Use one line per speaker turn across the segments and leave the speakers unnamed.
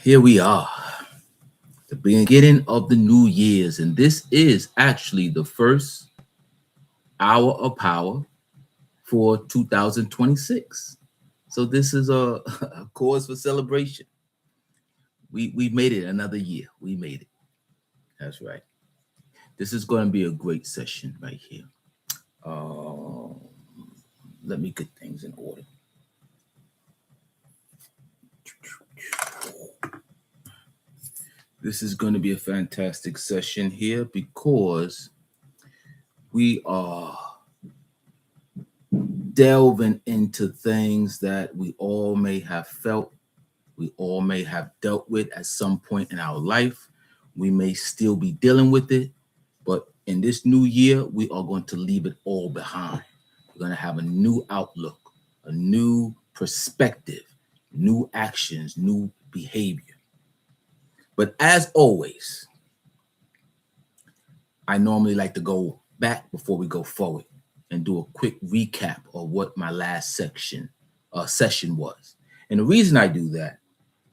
Here we are, the beginning of the new year's, and this is actually the first hour of power for 2026. So this is a cause for celebration. We made it another year. We made it. That's right. This is going to be a great session right here. Uh, Let me get things in order. This is going to be a fantastic session here because we are delving into things that we all may have felt, we all may have dealt with at some point in our life. We may still be dealing with it, but in this new year, we are going to leave it all behind. We're going to have a new outlook, a new perspective, new actions, new behavior. But as always, I normally like to go back before we go forward and do a quick recap of what my last session was. And the reason I do that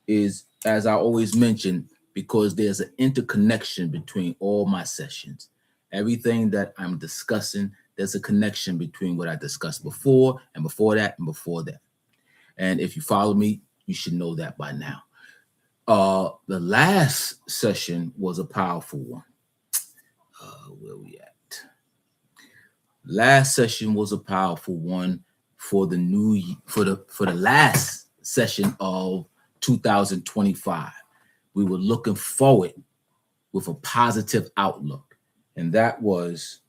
is, as I always mention, because there's an interconnection between all my sessions. Everything that I'm discussing, there's a connection between what I discussed before and before that and before that. And if you follow me, you should know that by now. The last session was a powerful one. Where we at? Last session was a powerful one for the last session of 2025. We were looking forward with a positive outlook, and that was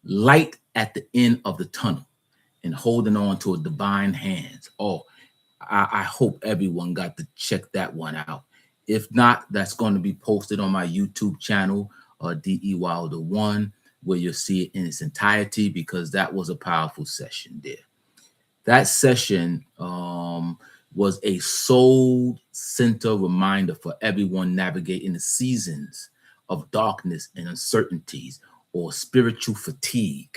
light at the end of the tunnel and holding on to a divine hands. Oh, I hope everyone got to check that one out. If not, that's going to be posted on my YouTube channel, DE Wilder 1, where you'll see it in its entirety, because that was a powerful session there. That session was a soul center reminder for everyone navigating the seasons of darkness and uncertainties or spiritual fatigue.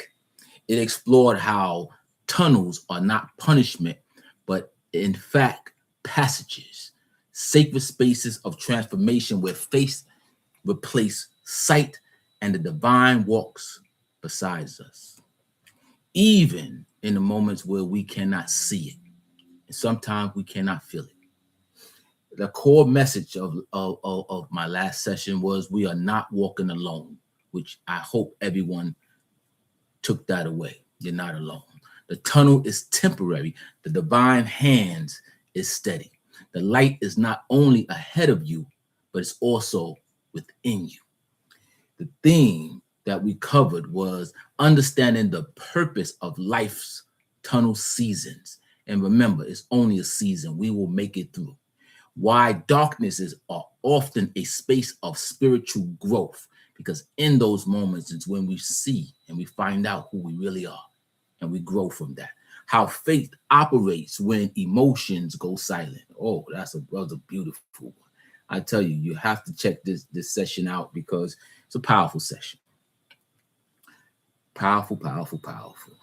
It explored how tunnels are not punishment, but in fact, passages, sacred spaces of transformation where faith replace sight and the divine walks beside us. Even in the moments where we cannot see it, and sometimes we cannot feel it. The core message of my last session was we are not walking alone, which I hope everyone took that away. You're not alone. The tunnel is temporary. The divine hands is steady. The light is not only ahead of you, but it's also within you. The theme that we covered was understanding the purpose of life's tunnel seasons. And remember, it's only a season. We will make it through. Why darknesses are often a space of spiritual growth, because in those moments it's when we see and we find out who we really are, and we grow from that. How faith operates when emotions go silent. Oh, that's a beautiful one. I tell you, you have to check this session out because it's a powerful session. Powerful, powerful, powerful.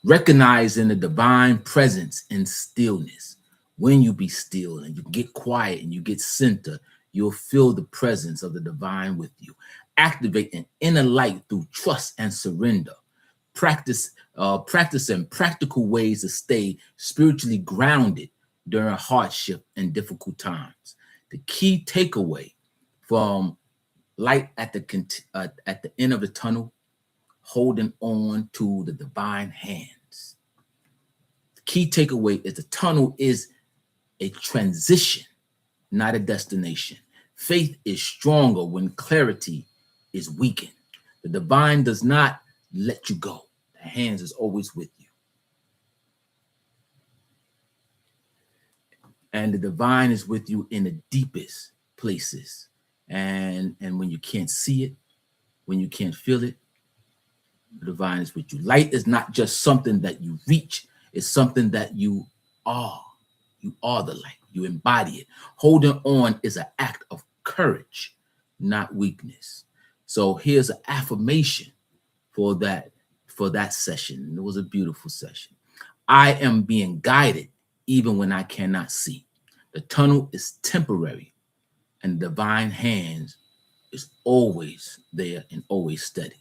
Recognizing the divine presence in stillness. When you be still and you get quiet and you get centered, you'll feel the presence of the divine with you. Activate an inner light through trust and surrender. Practicing practical ways to stay spiritually grounded during hardship and difficult times. The key takeaway from light at the end of the tunnel, holding on to the divine hands. The key takeaway is the tunnel is a transition, not a destination. Faith is stronger when clarity is weakened. The divine does not let you go. The hands is always with you. And the divine is with you in the deepest places. And when you can't see it, when you can't feel it, the divine is with you. Light is not just something that you reach, it's something that you are. You are the light. You embody it. Holding on is an act of courage, not weakness. So here's an affirmation for that session. It was a beautiful session. I am being guided even when I cannot see. The tunnel is temporary, and the divine hands is always there and always steady.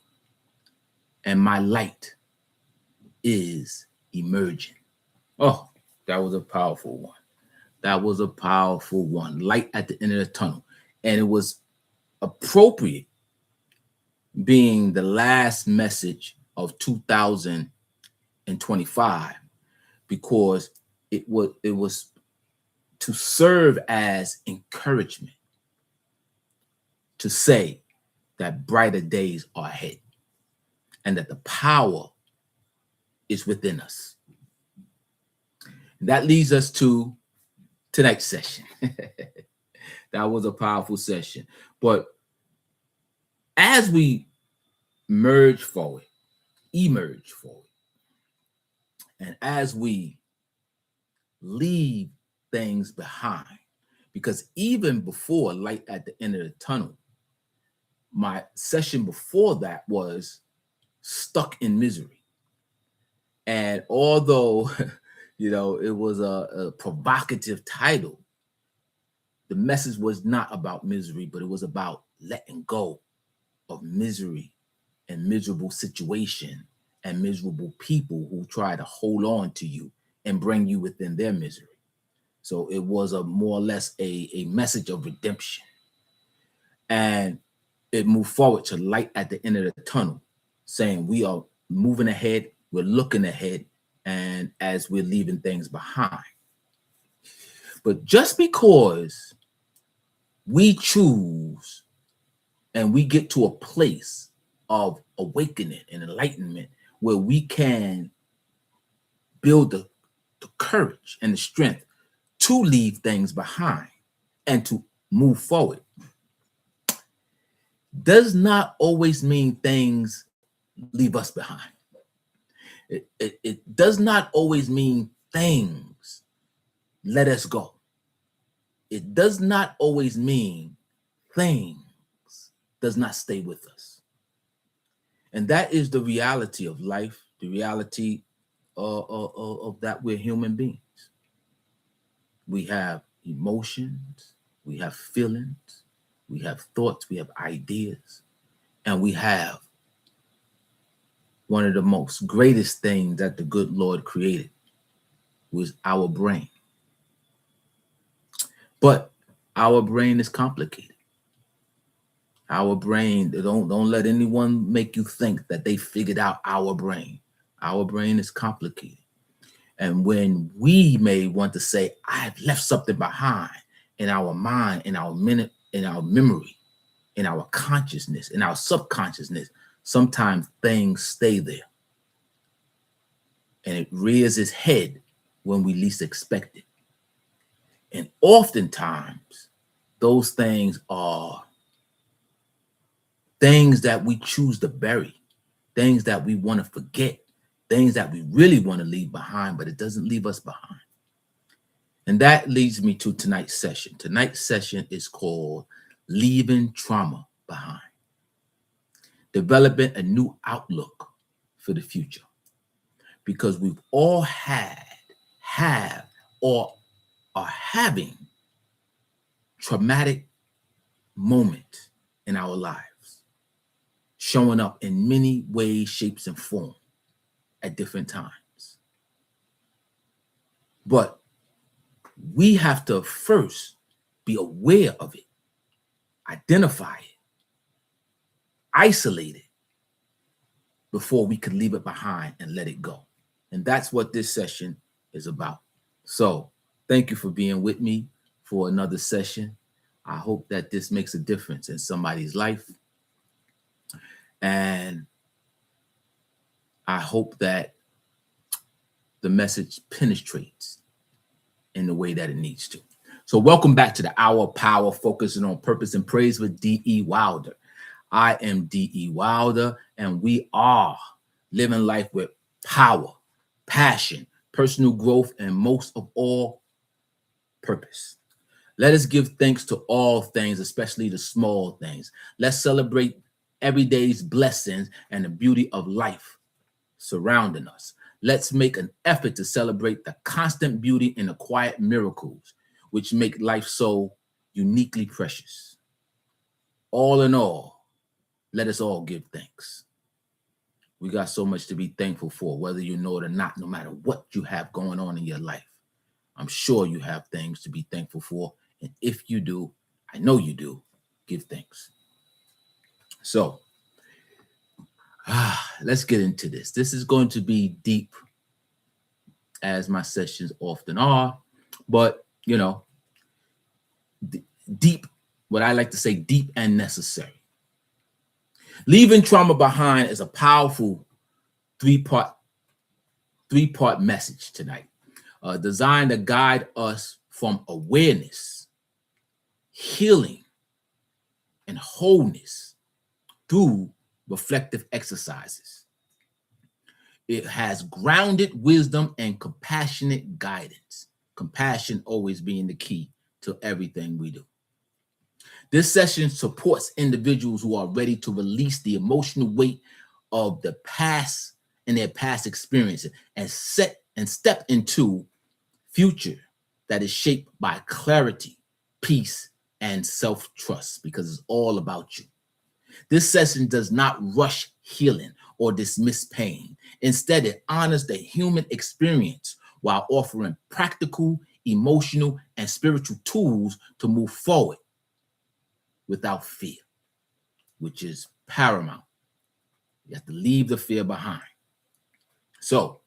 And my light is emerging. Oh, that was a powerful one. That was a powerful one. Light at the end of the tunnel. And it was appropriate being the last message of 2025 because it was to serve as encouragement to say that brighter days are ahead and that the power is within us. That leads us to tonight's session. That was a powerful session. But as we emerge forward, and as we leave things behind, because even before light at the end of the tunnel, my session before that was stuck in misery. And although, it was a provocative title, the message was not about misery, but it was about letting go of misery and miserable situation and miserable people who try to hold on to you and bring you within their misery. So it was a more or less a message of redemption. And it moved forward to light at the end of the tunnel, saying we are moving ahead, we're looking ahead, and as we're leaving things behind. But just because we choose and we get to a place of awakening and enlightenment where we can build the courage and the strength to leave things behind and to move forward, does not always mean things leave us behind. It does not always mean things let us go. It does not always mean things does not stay with us. And that is the reality of life, the reality of that we're human beings. We have emotions, we have feelings, we have thoughts, we have ideas, and we have one of the most greatest things that the good Lord created was our brain. But our brain is complicated. Our brain, don't let anyone make you think that they figured out our brain. Our brain is complicated. And when we may want to say, I've left something behind in our mind, in our minute, in our memory, in our consciousness, in our subconsciousness, sometimes things stay there. And it rears its head when we least expect it. And oftentimes, those things are things that we choose to bury, things that we want to forget, things that we really want to leave behind, but it doesn't leave us behind. And that leads me to tonight's session. Tonight's session is called Leaving Trauma Behind. Developing a new outlook for the future. Because we've all have, or are having traumatic moments in our lives, showing up in many ways, shapes, and forms at different times. But we have to first be aware of it, identify it, isolate it, before we can leave it behind and let it go. And that's what this session is about. So thank you for being with me for another session. I hope that this makes a difference in somebody's life. And I hope that the message penetrates in the way that it needs to. So welcome back to the Hour of Power, focusing on purpose and praise with D.E. Wilder. I am D.E. Wilder, and we are living life with power, passion, personal growth, and most of all, purpose. Let us give thanks to all things, especially the small things. Let's celebrate every day's blessings and the beauty of life surrounding us. Let's make an effort to celebrate the constant beauty and the quiet miracles which make life so uniquely precious. All in all, let us all give thanks. We got so much to be thankful for, whether you know it or not, no matter what you have going on in your life. I'm sure you have things to be thankful for. And if you do, I know you do, give thanks. So, let's get into this. This is going to be deep, as my sessions often are, but deep, what I like to say, deep and necessary. Leaving trauma behind is a powerful three-part message tonight, designed to guide us from awareness, healing, and wholeness through reflective exercises. It has grounded wisdom and compassionate guidance. Compassion always being the key to everything we do. This session supports individuals who are ready to release the emotional weight of the past and their past experiences and step into future that is shaped by clarity, peace, and self-trust, because it's all about you. This session does not rush healing or dismiss pain. Instead, it honors the human experience while offering practical, emotional, and spiritual tools to move forward without fear, which is paramount. You have to leave the fear behind. So,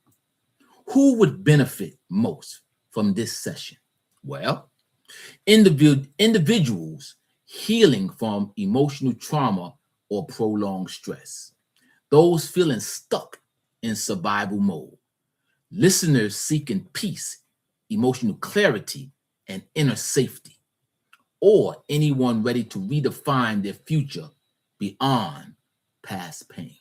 who would benefit most from this session? Well, individuals healing from emotional trauma or prolonged stress, those feeling stuck in survival mode, listeners seeking peace, emotional clarity, and inner safety, or anyone ready to redefine their future beyond past pain.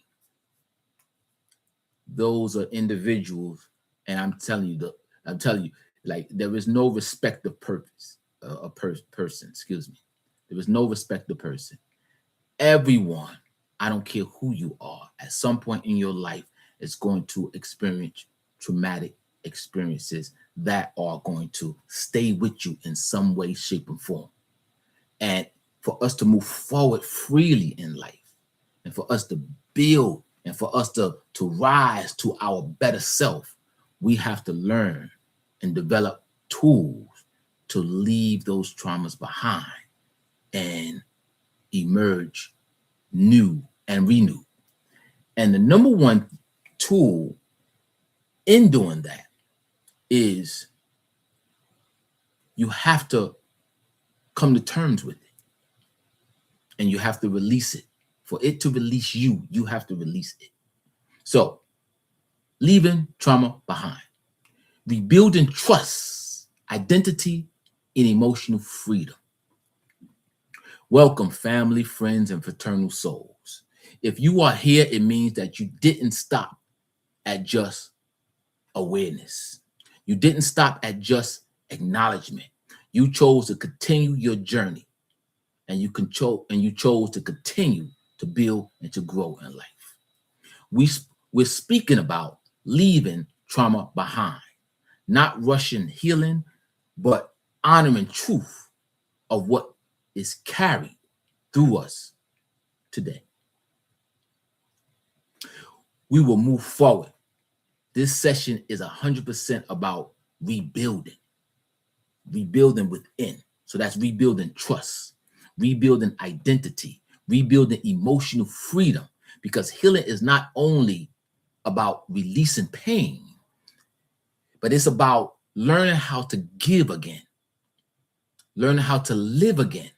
Those are individuals, and I'm telling you, like, there is no respect of purpose, person. Excuse me. There is no respect of person. Everyone, I don't care who you are, at some point in your life is going to experience traumatic experiences that are going to stay with you in some way, shape, or form. And for us to move forward freely in life, and for us to build, and for us to rise to our better self, we have to learn and develop tools to leave those traumas behind and emerge new and renewed. And the number one tool in doing that is you have to come to terms with it, and you have to release it. For it to release you, you have to release it. So, leaving trauma behind, rebuilding trust, identity, and emotional freedom. Welcome, family, friends, and fraternal souls. If you are here, it means that you didn't stop at just awareness. You didn't stop at just acknowledgement. You chose to continue your journey, and you chose to continue to build and to grow in life. We're speaking about leaving trauma behind, not rushing healing, but honoring truth of what is carried through us today. We will move forward. This session is 100% about rebuilding within. So that's rebuilding trust, rebuilding identity, rebuilding emotional freedom, because healing is not only about releasing pain, but it's about learning how to give again, learning how to live again,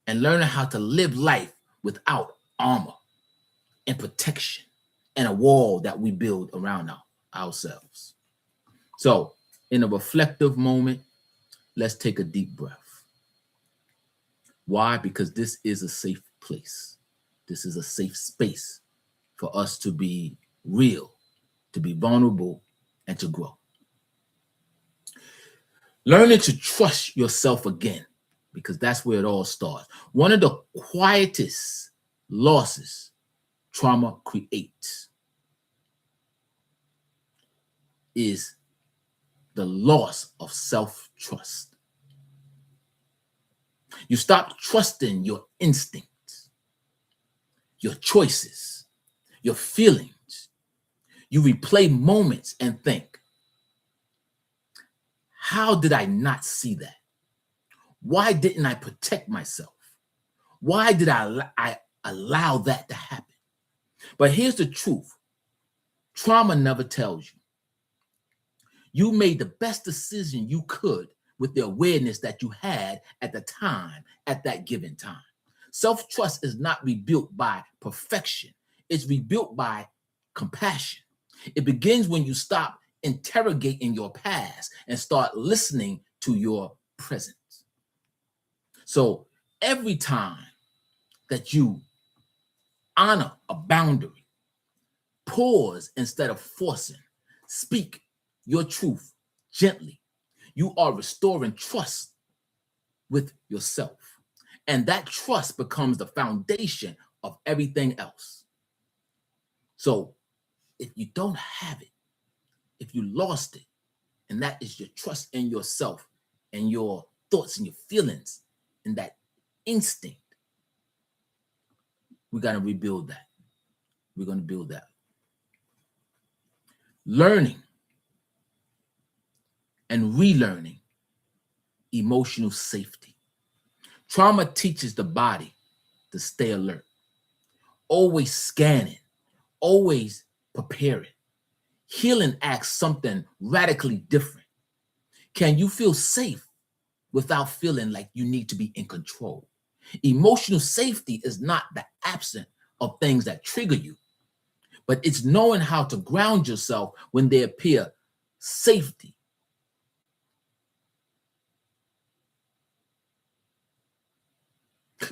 and learning how to live life without armor and protection and a wall that we build around ourselves. So, in a reflective moment, let's take a deep breath. Why? Because this is a safe place. This is a safe space for us to be real, to be vulnerable, and to grow. Learning to trust yourself again, because that's where it all starts. One of the quietest losses trauma creates is the loss of self-trust. You stop trusting your instincts, your choices, your feelings. You replay moments and think, how did I not see that? Why didn't I protect myself? Why did I allow that to happen? But here's the truth. Trauma never tells you. You made the best decision you could with the awareness that you had at the time, at that given time. Self-trust is not rebuilt by perfection. It's rebuilt by compassion. It begins when you stop interrogating your past and start listening to your present. So every time that you honor a boundary, pause instead of forcing, speak your truth gently, you are restoring trust with yourself. And that trust becomes the foundation of everything else. So if you don't have it, if you lost it, and that is your trust in yourself and your thoughts and your feelings and that instinct, we got to rebuild that. We're going to build that. Learning and relearning emotional safety. Trauma teaches the body to stay alert, always scanning, always preparing. Healing asks something radically different. Can you feel safe without feeling like you need to be in control? Emotional safety is not the absence of things that trigger you, but it's knowing how to ground yourself when they appear safety.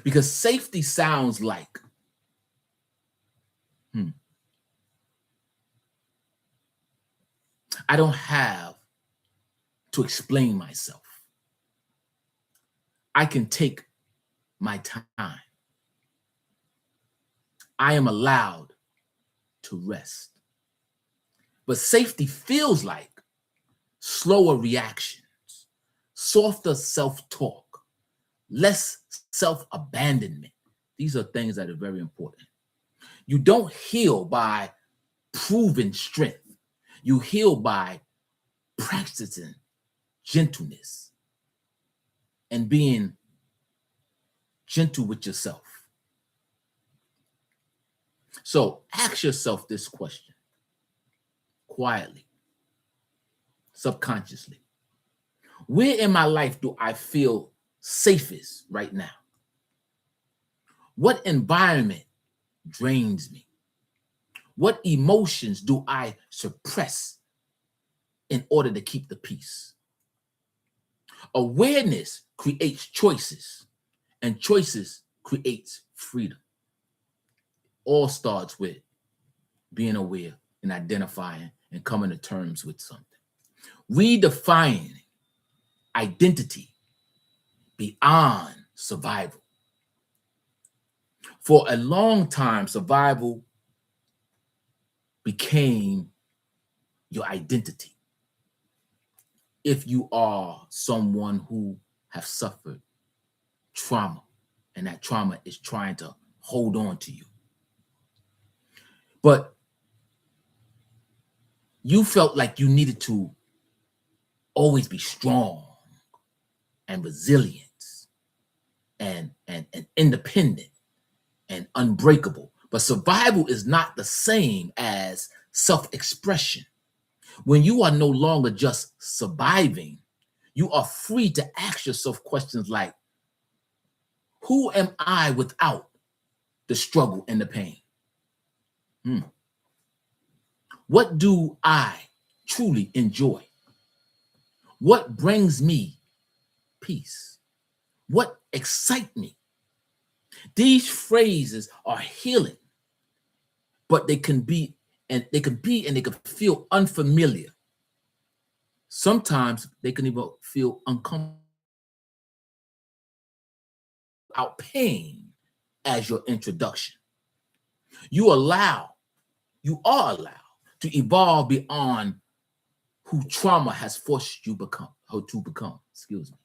Because safety sounds like, I don't have to explain myself. I can take my time. I am allowed to rest. But safety feels like slower reactions, softer self-talk, less self-abandonment. These are things that are very important. You don't heal by proving strength. You heal by practicing gentleness and being gentle with yourself. So ask yourself this question quietly, subconsciously. Where in my life do I feel safest right now? What environment drains me? What emotions do I suppress in order to keep the peace? Awareness creates choices, and choices creates freedom. All starts with being aware and identifying and coming to terms with something. Redefining identity beyond survival. For a long time, survival became your identity. If you are someone who have suffered trauma, and that trauma is trying to hold on to you. But you felt like you needed to always be strong and resilient and independent and unbreakable. But survival is not the same as self-expression. When you are no longer just surviving, you are free to ask yourself questions like, who am I without the struggle and the pain? What do I truly enjoy? What brings me peace? What excites me? These phrases are healing, but they can be and they can feel unfamiliar. Sometimes they can even feel uncomfortable without pain as your introduction. You are allowed to evolve beyond who trauma has forced you to become, excuse me.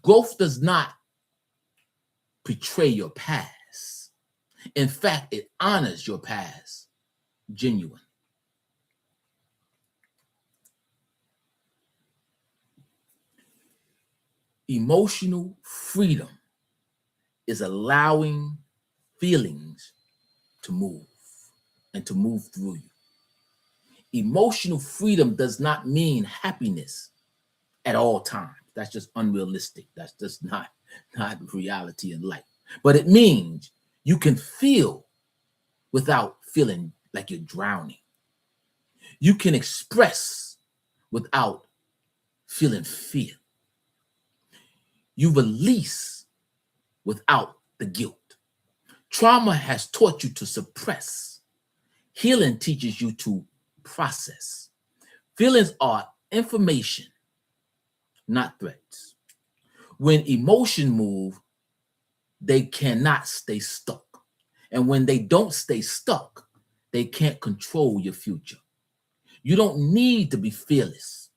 Growth does not betray your past. In fact, it honors your past, genuine. Emotional freedom is allowing feelings to move and to move through you. Emotional freedom does not mean happiness at all times. That's just unrealistic. That's just not reality in life. But it means you can feel without feeling like you're drowning. You can express without feeling fear. You release without the guilt. Trauma has taught you to suppress. Healing teaches you to process. Feelings are information, not threats. When emotion move, they cannot stay stuck. And when they don't stay stuck, they can't control your future. You don't need to be fearless,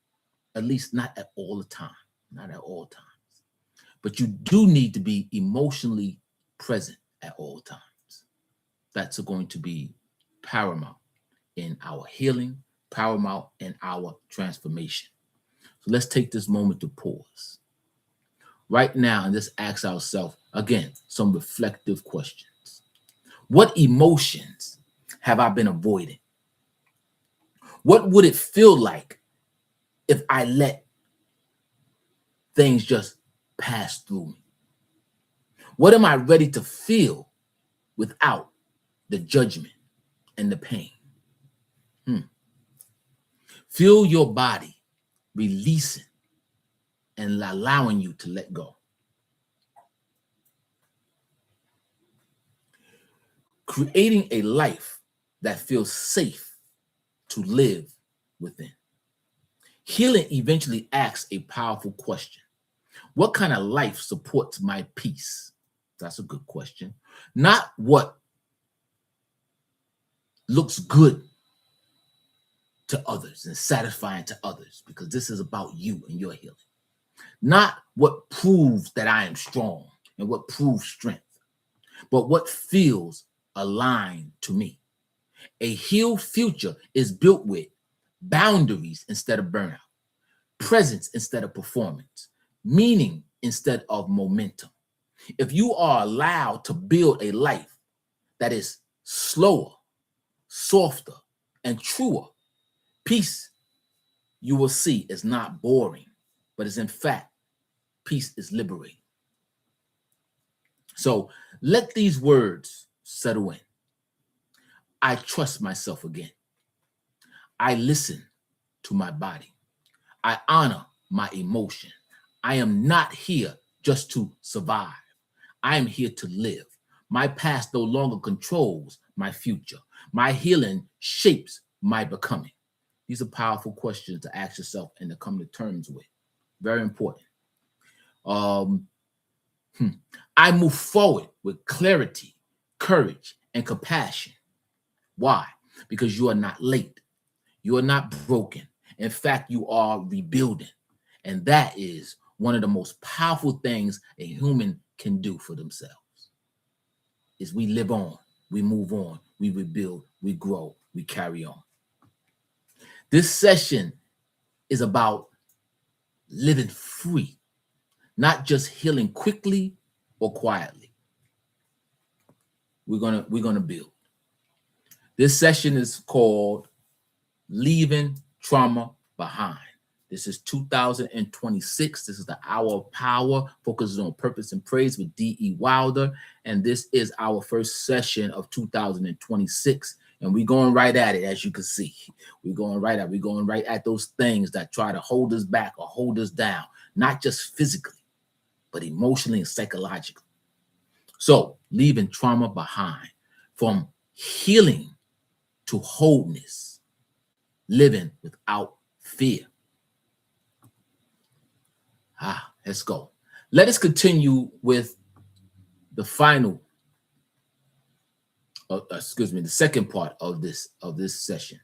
at least not at all the time, not at all times. But you do need to be emotionally present at all times. That's going to be paramount in our healing, paramount in our transformation. So let's take this moment to pause right now and just ask ourselves, again, some reflective questions. What emotions have I been avoiding? What would it feel like if I let things just pass through me? What am I ready to feel without the judgment and the pain? Feel your body releasing and allowing you to let go. Creating a life that feels safe to live within. Healing eventually asks a powerful question. What kind of life supports my peace? That's a good question. Not what looks good to others and satisfying to others, because this is about you and your healing. Not what proves that I am strong and what proves strength, but what feels aligned to me. A healed future is built with boundaries instead of burnout, presence instead of performance, meaning instead of momentum. If you are allowed to build a life that is slower, softer, and truer, peace, you will see, is not boring, but is in fact, peace is liberating. So let these words settle in. I trust myself again. I listen to my body. I honor my emotion. I am not here just to survive. I am here to live. My past no longer controls my future. My healing shapes my becoming. These are powerful questions to ask yourself and to come to terms with. Very important. I move forward with clarity, courage, and compassion. Why? Because you are not late. You are not broken. In fact, you are rebuilding. And that is one of the most powerful things a human can do for themselves. Is we live on, we move on, we rebuild, we grow, we carry on. This session is about living free, not just healing quickly or quietly. We're gonna build. This session is called Leaving Trauma Behind. This is 2026. This is the Hour of Power, focuses on purpose and praise with D.E. Wilder. And this is our first session of 2026. And we're going right at it, as you can see. We're going right at those things that try to hold us back or hold us down, not just physically, but emotionally and psychologically. So, leaving trauma behind, from healing to wholeness, living without fear. Let's go. Let us continue with the final, the second part of this session.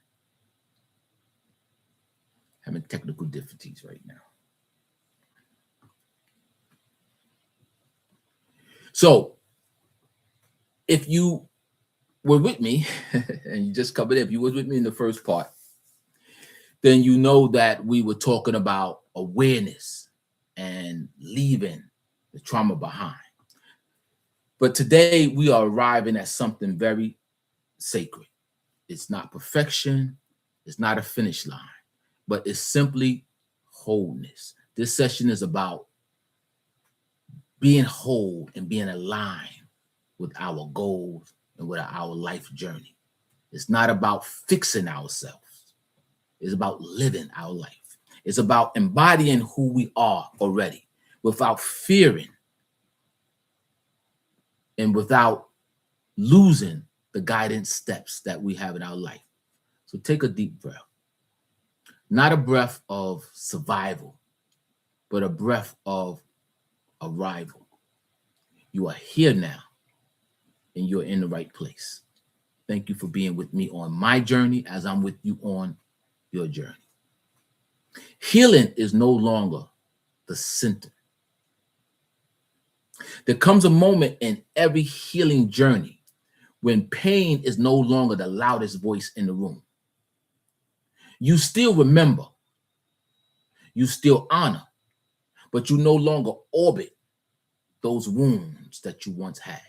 Having technical difficulties right now. So if you were with me and you just covered it, if you was with me in the first part, then you know that we were talking about awareness and leaving the trauma behind. But today we are arriving at something very sacred. It's not perfection, it's not a finish line, but it's simply wholeness. This session is about being whole and being aligned with our goals and with our life journey. It's not about fixing ourselves. It's about living our life. It's about embodying who we are already without fearing and without losing the guidance steps that we have in our life. So take a deep breath. Not a breath of survival, but a breath of arrival. You are here now and you're in the right place. Thank you for being with me on my journey as I'm with you on your journey. Healing is no longer the center. There comes a moment in every healing journey when pain is no longer the loudest voice in the room. You still remember, you still honor, but you no longer orbit those wounds that you once had.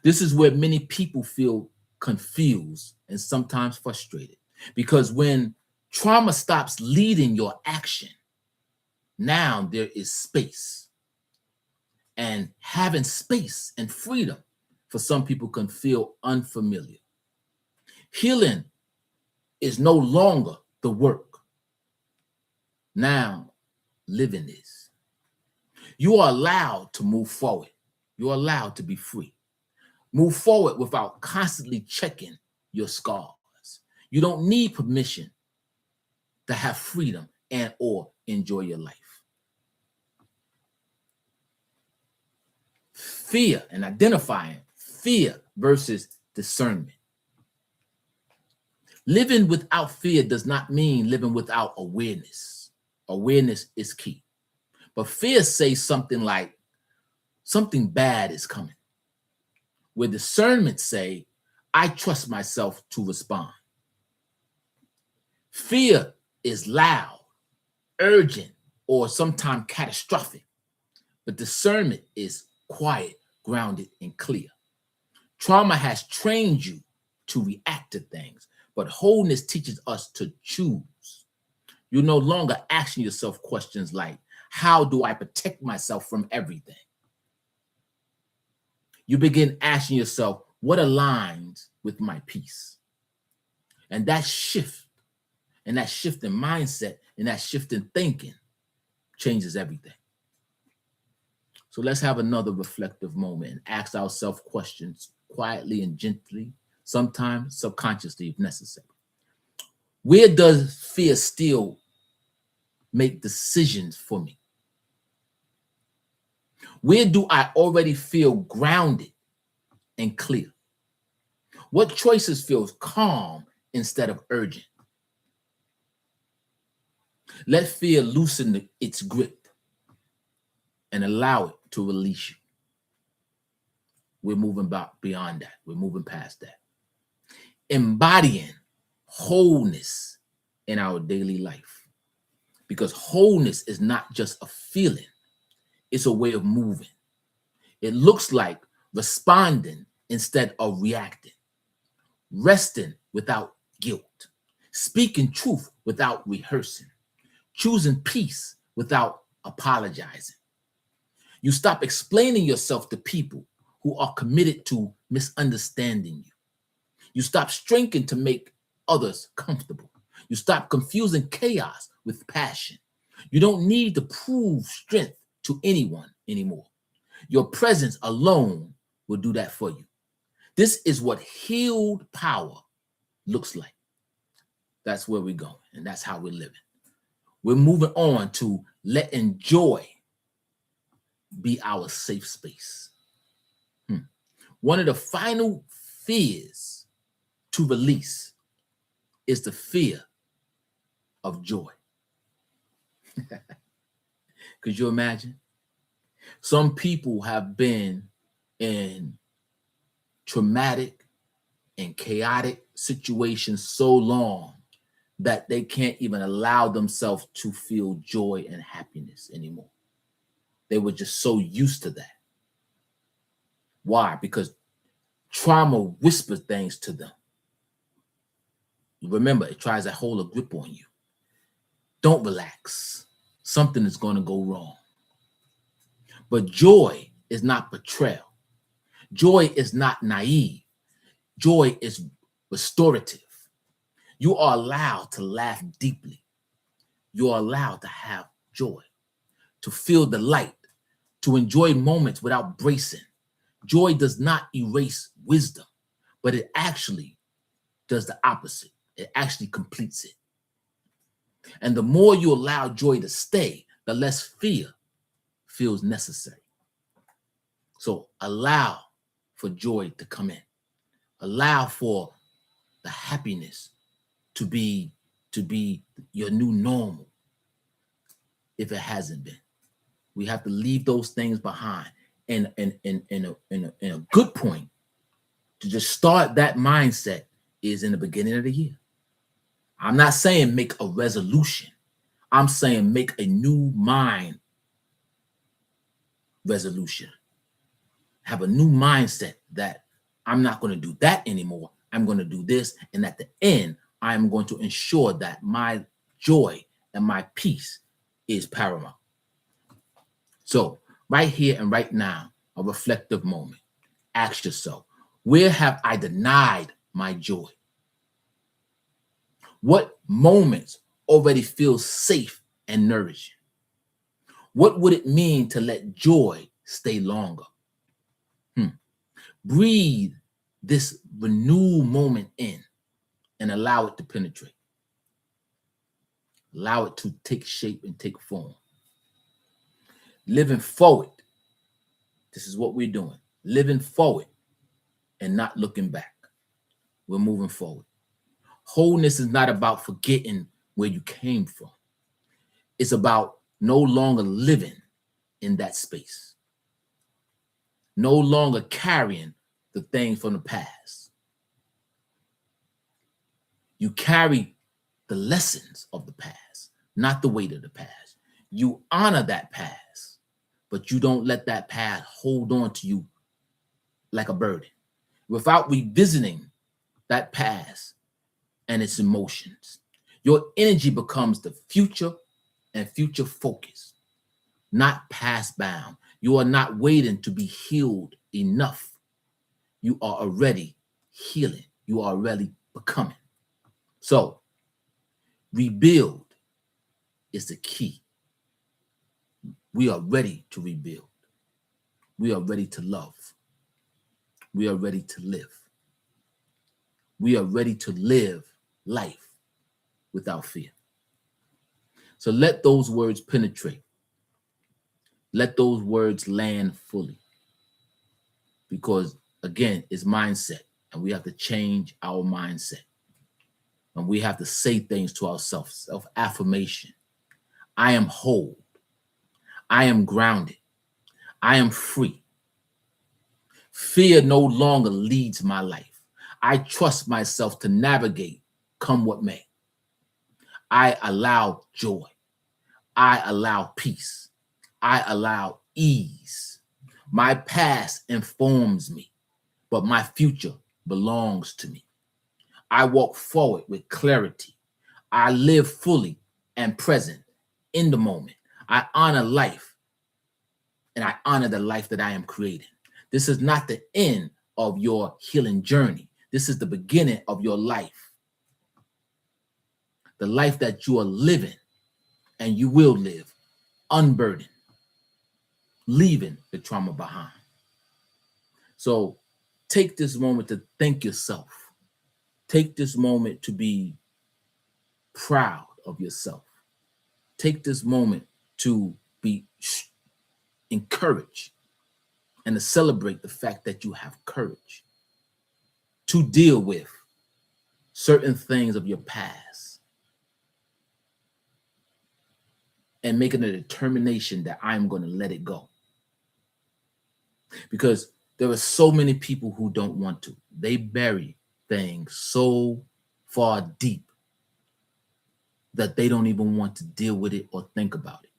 This is where many people feel confused and sometimes frustrated, because when trauma stops leading your action, now there is space. And having space and freedom for some people can feel unfamiliar. Healing is no longer the work. Now, living is. You are allowed to move forward. You're allowed to be free. Move forward without constantly checking your scars. You don't need permission to have freedom and or enjoy your life. Fear and identifying fear versus discernment. Living without fear does not mean living without awareness. Awareness is key. But fear says something like, something bad is coming. Where discernment say, I trust myself to respond. Fear is loud, urgent, or sometimes catastrophic. But discernment is quiet, grounded, and clear. Trauma has trained you to react to things, but wholeness teaches us to choose. You're no longer asking yourself questions like, how do I protect myself from everything? You begin asking yourself, what aligns with my peace? And that shift in mindset and that shift in thinking changes everything. So let's have another reflective moment and ask ourselves questions quietly and gently, sometimes subconsciously if necessary. Where does fear still make decisions for me? Where do I already feel grounded and clear? What choices feel calm instead of urgent? Let fear loosen its grip and allow it to release you. We're moving beyond that. We're moving past that. Embodying wholeness in our daily life. Because wholeness is not just a feeling, it's a way of moving. It looks like responding instead of reacting, resting without guilt, speaking truth without rehearsing, choosing peace without apologizing. You stop explaining yourself to people who are committed to misunderstanding you. You stop shrinking to make others comfortable. You stop confusing chaos with passion. You don't need to prove strength to anyone anymore. Your presence alone will do that for you. This is what healed power looks like. That's where we're going, and that's how we're living. We're moving on to letting joy be our safe space. One of the final fears to release is the fear of joy. Could you imagine? Some people have been in traumatic and chaotic situations so long that they can't even allow themselves to feel joy and happiness anymore. They were just so used to that. Why? Because trauma whispers things to them. Remember, it tries to hold a grip on you. Don't relax. Something is going to go wrong. But joy is not betrayal. Joy is not naive. Joy is restorative. You are allowed to laugh deeply. You are allowed to have joy, to feel the light, to enjoy moments without bracing. Joy does not erase wisdom, but it actually does the opposite. It actually completes it. And the more you allow joy to stay, the less fear feels necessary. So allow for joy to come in. Allow for the happiness to be your new normal if it hasn't been. We have to leave those things behind. And in a good point to just start that mindset is in the beginning of the year. I'm not saying make a resolution. I'm saying make a new mind resolution. Have a new mindset that I'm not going to do that anymore. I'm going to do this. And at the end, I'm going to ensure that my joy and my peace is paramount. So right here and right now, a reflective moment. Ask yourself, where have I denied my joy? What moments already feel safe and nourishing? What would it mean to let joy stay longer? Breathe this renewed moment in and allow it to penetrate. Allow it to take shape and take form. Living forward. This is what we're doing. Living forward and not looking back. We're moving forward. Wholeness is not about forgetting where you came from. It's about no longer living in that space. No longer carrying the things from the past. You carry the lessons of the past, not the weight of the past. You honor that past, but you don't let that past hold on to you like a burden. Without revisiting that past and its emotions, your energy becomes the future and future focus, not past bound. You are not waiting to be healed enough. You are already healing. You are already becoming. So, rebuild is the key. We are ready to rebuild. We are ready to love. We are ready to live. We are ready to live life without fear. So let those words penetrate. Let those words land fully. Because again, it's mindset, and we have to change our mindset. And we have to say things to ourselves, self-affirmation. I am whole. I am grounded. I am free. Fear no longer leads my life. I trust myself to navigate, come what may. I allow joy. I allow peace. I allow ease. My past informs me, but my future belongs to me. I walk forward with clarity. I live fully and present in the moment. I honor life, and I honor the life that I am creating. This is not the end of your healing journey. This is the beginning of your life. The life that you are living and you will live unburdened, leaving the trauma behind. So take this moment to thank yourself. Take this moment to be proud of yourself. Take this moment to be encouraged and to celebrate the fact that you have courage to deal with certain things of your past and making a determination that I'm going to let it go. Because There are so many people who don't want to. They bury things so far deep that they don't even want to deal with it or think about it.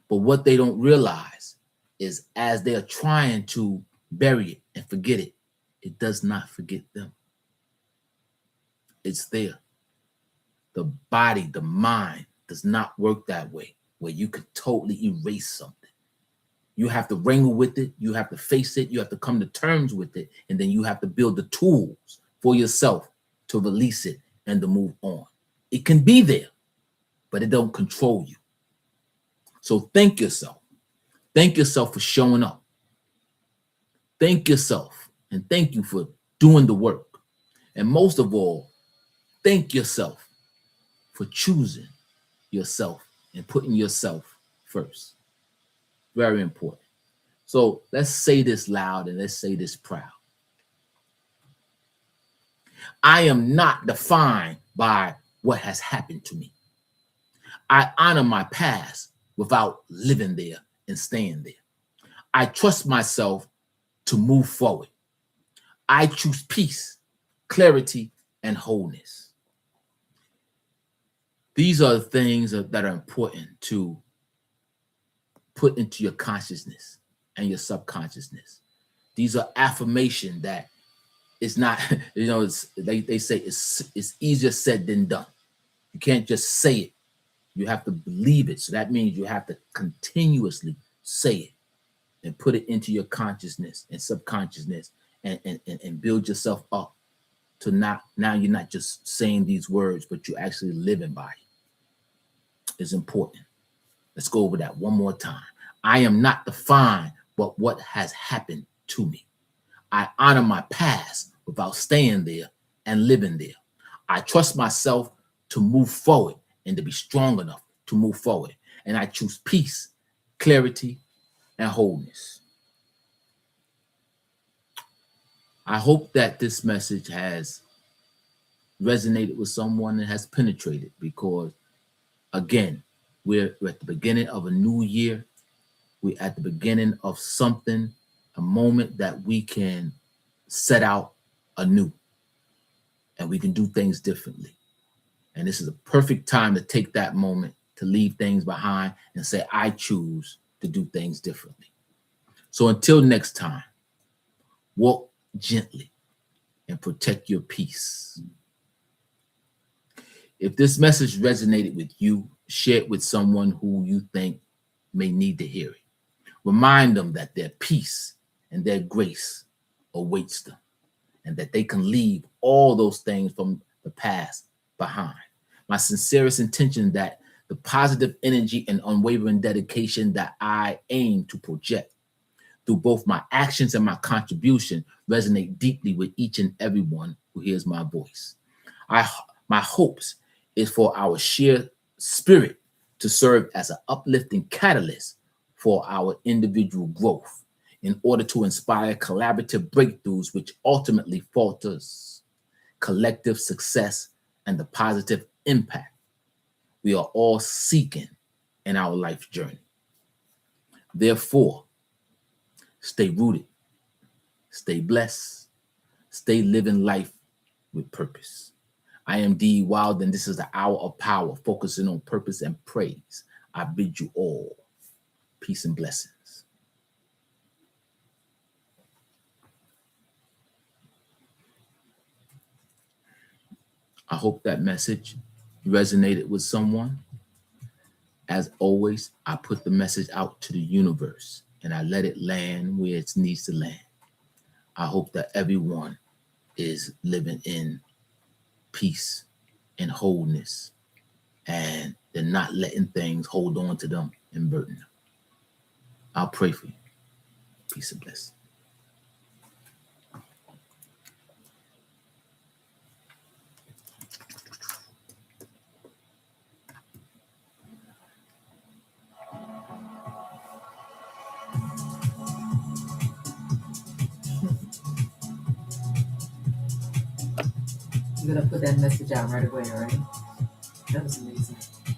But what they don't realize is as they are trying to bury it and forget it, it does not forget them. It's there. The body, the mind does not work that way, where you could totally erase something. You have to wrangle with it. You have to face it. You have to come to terms with it. And then you have to build the tools for yourself to release it and to move on. It can be there, but it don't control you. So thank yourself. Thank yourself for showing up. Thank yourself and thank you for doing the work. And most of all, thank yourself for choosing yourself and putting yourself first. Very important. So let's say this loud and let's say this proud. I am not defined by what has happened to me. I honor my past without living there and staying there. I trust myself to move forward. I choose peace, clarity, and wholeness. These are the things that are important to put into your consciousness and your subconsciousness. These are affirmation that it's not, they say it's easier said than done. You can't just say it. You have to believe it. So that means you have to continuously say it and put it into your consciousness and subconsciousness and build yourself up to now you're not just saying these words, but you're actually living by it. It's important. Let's go over that one more time. I am not defined by what has happened to me. I honor my past without staying there and living there. I trust myself to move forward and to be strong enough to move forward. And I choose peace, clarity, and wholeness. I hope that this message has resonated with someone and has penetrated, because again, we're at the beginning of a new year. We're at the beginning of something, a moment that we can set out anew and we can do things differently. And this is a perfect time to take that moment to leave things behind and say, I choose to do things differently. So until next time, walk gently and protect your peace. If this message resonated with you, share it with someone who you think may need to hear it. Remind them that their peace and their grace awaits them and that they can leave all those things from the past behind. My sincerest intention that the positive energy and unwavering dedication that I aim to project through both my actions and my contribution resonate deeply with each and everyone who hears my voice. My hopes is for our sheer spirit to serve as an uplifting catalyst for our individual growth in order to inspire collaborative breakthroughs which ultimately fosters collective success and the positive impact we are all seeking in our life journey. Therefore, stay rooted, stay blessed, stay living life with purpose. I am D. Wild, and this is the Hour of Power, focusing on purpose and praise. I bid you all peace and blessings. I hope that message resonated with someone. As always, I put the message out to the universe and I let it land where it needs to land. I hope that everyone is living in peace and wholeness, and they're not letting things hold on to them and burden them. I'll pray for you. Peace and blessings.
You're gonna put that message out right away, right? That was amazing.